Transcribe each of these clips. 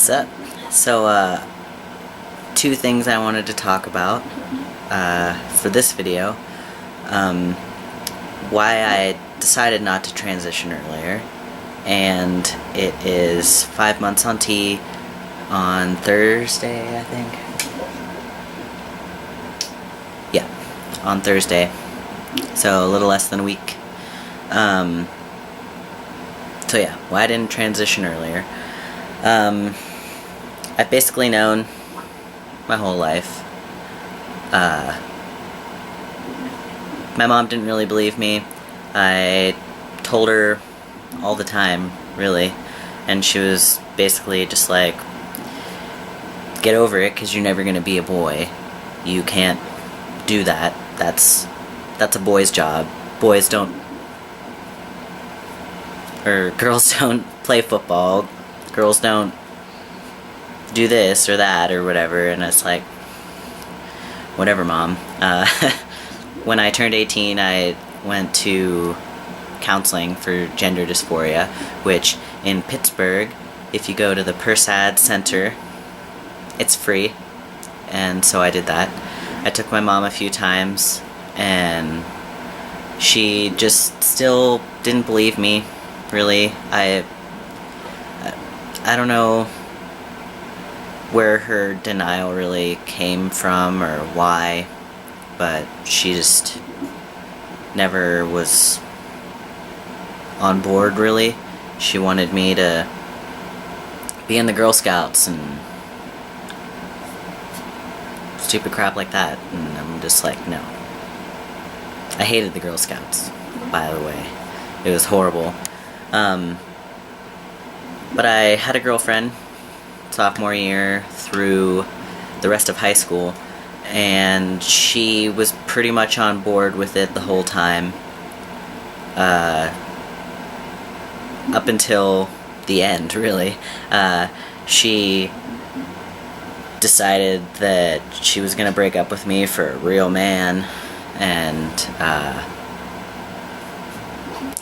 What's up? So, two things I wanted to talk about for this video. Why I decided not to transition earlier, and it is 5 months on T on Thursday, I think. Yeah, on Thursday. So a little less than a week. So yeah, why I didn't transition earlier. I've basically known my whole life. My mom didn't really believe me. I told her all the time, really, and she was basically just like, get over it, because you're never going to be a boy. You can't do that. That's a boy's job. Boys don't, or girls don't play football. Girls don't do this or that or whatever. And it's like, whatever, Mom. When I turned 18, I went to counseling for gender dysphoria, which in Pittsburgh, if you go to the PERSAD Center, it's free. And so I did that. I took my mom a few times, and she just still didn't believe me, really. I don't know where her denial really came from or why, but she just never was on board, really. She wanted me to be in the Girl Scouts and stupid crap like that, and I'm just like, no. I hated the Girl Scouts, by the way. It was horrible. But I had a girlfriend sophomore year through the rest of high school, and she was pretty much on board with it the whole time, up until the end, really. She decided that she was gonna break up with me for a real man, and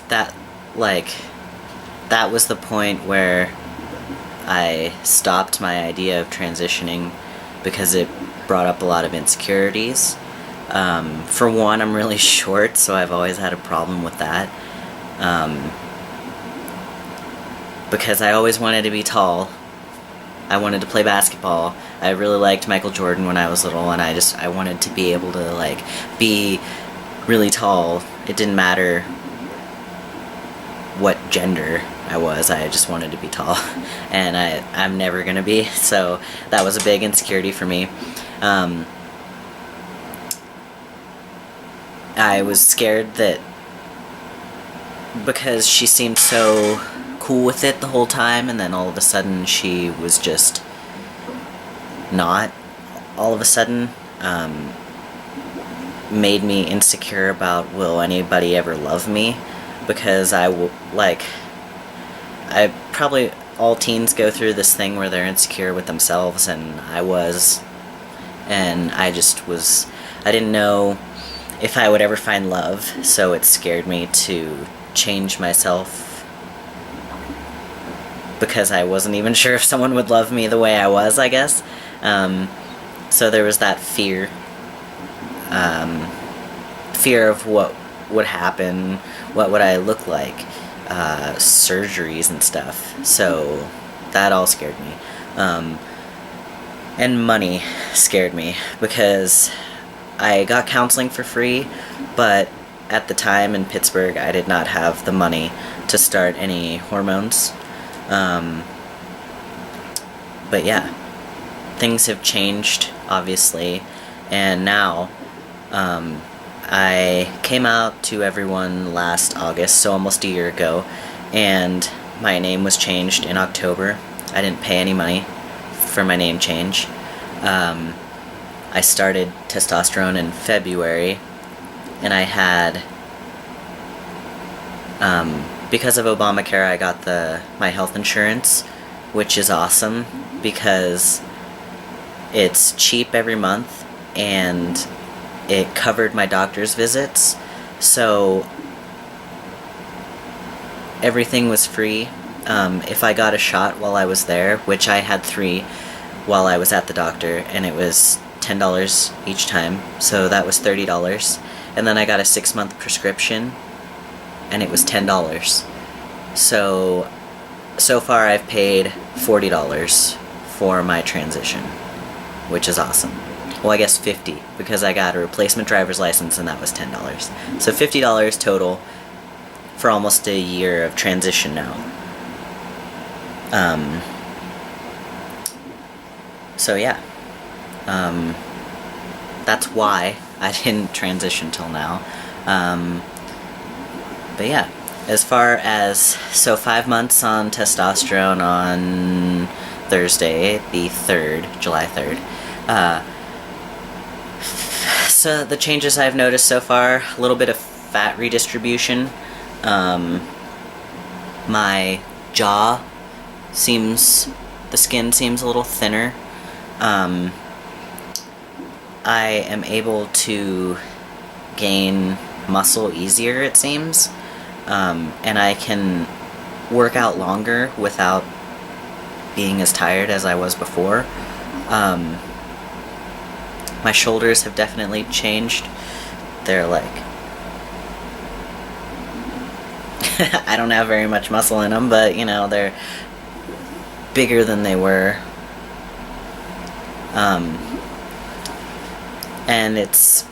that was the point where I stopped my idea of transitioning, because it brought up a lot of insecurities. For one, I'm really short, so I've always had a problem with that. Because I always wanted to be tall. I wanted to play basketball. I really liked Michael Jordan when I was little, and I wanted to be able to, like, be really tall. It didn't matter what gender I was, I just wanted to be tall, and I'm never gonna be, so that was a big insecurity for me. I was scared that because she seemed so cool with it the whole time, and then all of a sudden she was just not, all of a sudden, made me insecure about, will anybody ever love me? Because probably all teens go through this thing where they're insecure with themselves, and I was, and I didn't know if I would ever find love, so it scared me to change myself, because I wasn't even sure if someone would love me the way I was, I guess. So there was that fear of what would happen, what would I look like, surgeries and stuff, so that all scared me. And money scared me, because I got counseling for free, but at the time in Pittsburgh I did not have the money to start any hormones. But yeah, things have changed, obviously, and now, I came out to everyone last August, so almost a year ago, and my name was changed in October. I didn't pay any money for my name change. I started testosterone in February, and I had, because of Obamacare, I got my health insurance, which is awesome, because it's cheap every month, and it covered my doctor's visits, so everything was free. if I got a shot while I was there, which I had 3 while I was at the doctor, and it was $10 each time, so that was $30. And then I got a 6-month prescription, and it was $10. So far I've paid $40 for my transition, which is awesome. Well, I guess 50, because I got a replacement driver's license and that was $10. So $50 total for almost a year of transition now. So yeah. That's why I didn't transition till now. But yeah, as far as, so 5 months on testosterone on Thursday, the 3rd, July 3rd. So the changes I've noticed so far, a little bit of fat redistribution. My jaw seems, the skin seems a little thinner. I am able to gain muscle easier, it seems. And I can work out longer without being as tired as I was before. My shoulders have definitely changed. They're like... I don't have very much muscle in them, but, you know, they're bigger than they were. And it's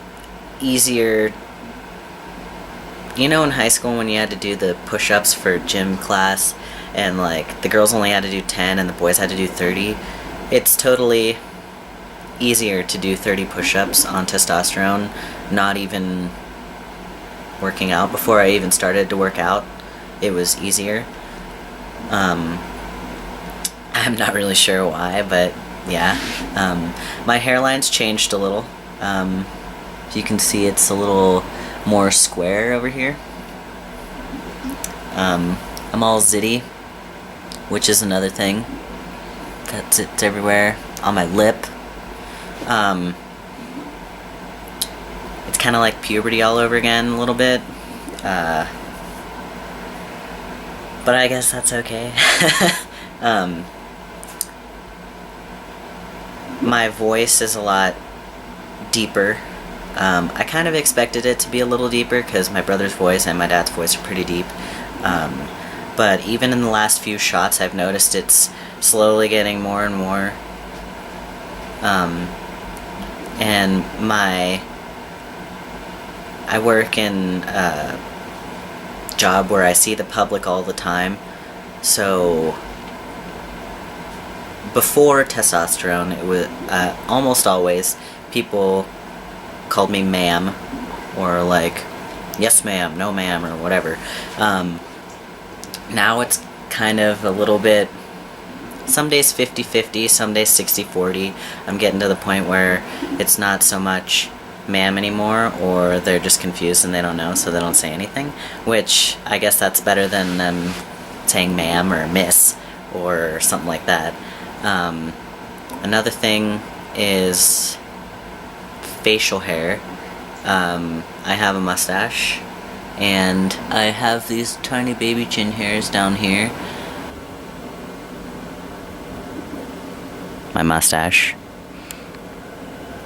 easier... You know, in high school when you had to do the push-ups for gym class, and, like, the girls only had to do 10 and the boys had to do 30? It's totally easier to do 30 push-ups on testosterone, not even working out. Before I even started to work out, it was easier. I'm not really sure why, but yeah. My hairline's changed a little. You can see it's a little more square over here. I'm all zitty, which is another thing. It's everywhere. On my lip. It's kind of like puberty all over again a little bit. But I guess that's okay. My voice is a lot deeper. I kind of expected it to be a little deeper because my brother's voice and my dad's voice are pretty deep. But even in the last few shots, I've noticed it's slowly getting more and more. And I work in a job where I see the public all the time, so before testosterone, it was almost always people called me ma'am, or like, yes ma'am, no ma'am, or whatever. Now it's kind of a little bit, some days 50-50, some days 60-40. I'm getting to the point where it's not so much ma'am anymore, or they're just confused and they don't know, so they don't say anything, which I guess that's better than them saying ma'am or miss or something like that. Another thing is facial hair. I have a mustache, and I have these tiny baby chin hairs down here. My mustache.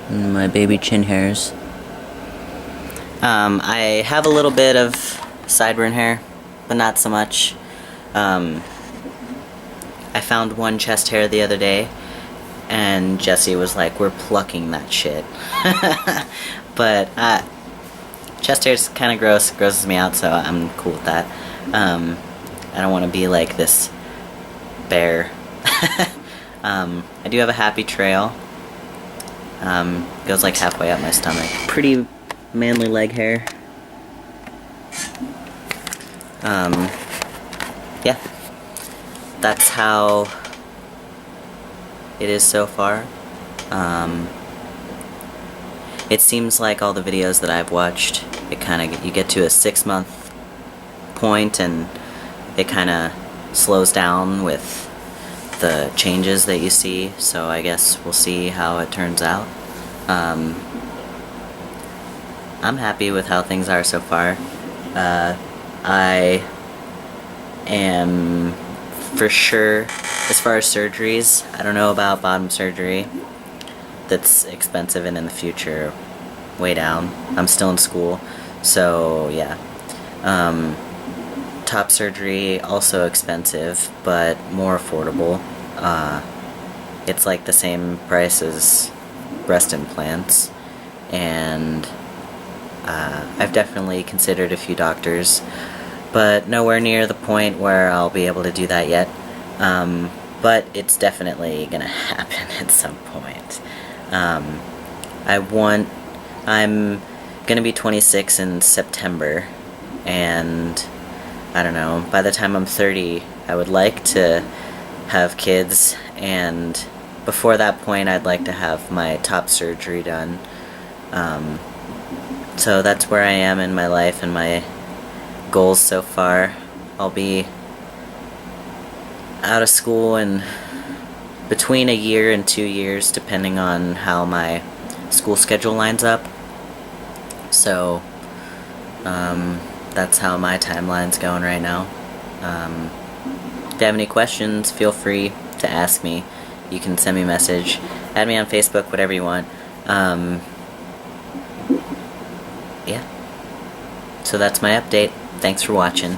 And my baby chin hairs. I have a little bit of sideburn hair, but not so much. I found one chest hair the other day, and Jesse was like, we're plucking that shit. But chest hair's kind of gross, grosses me out, so I'm cool with that. I don't want to be like this bear. I do have a happy trail. Goes like halfway up my stomach. Pretty manly leg hair. Yeah. That's how it is so far. It seems like all the videos that I've watched, it kind of, you get to a 6-month point and it kind of slows down with the changes that you see, so I guess we'll see how it turns out. I'm happy with how things are so far. I am for sure, as far as surgeries, I don't know about bottom surgery. That's expensive and in the future, way down. I'm still in school, so yeah. Top surgery, also expensive, but more affordable. It's like the same price as breast implants, and I've definitely considered a few doctors, but nowhere near the point where I'll be able to do that yet. But it's definitely gonna happen at some point. I'm gonna be 26 in September, and I don't know, by the time I'm 30, I would like to have kids, and before that point, I'd like to have my top surgery done. So that's where I am in my life and my goals so far. I'll be out of school in between a year and 2 years, depending on how my school schedule lines up. So, that's how my timeline's going right now. If you have any questions, feel free to ask me. You can send me a message, add me on Facebook, whatever you want. Yeah. So that's my update. Thanks for watching.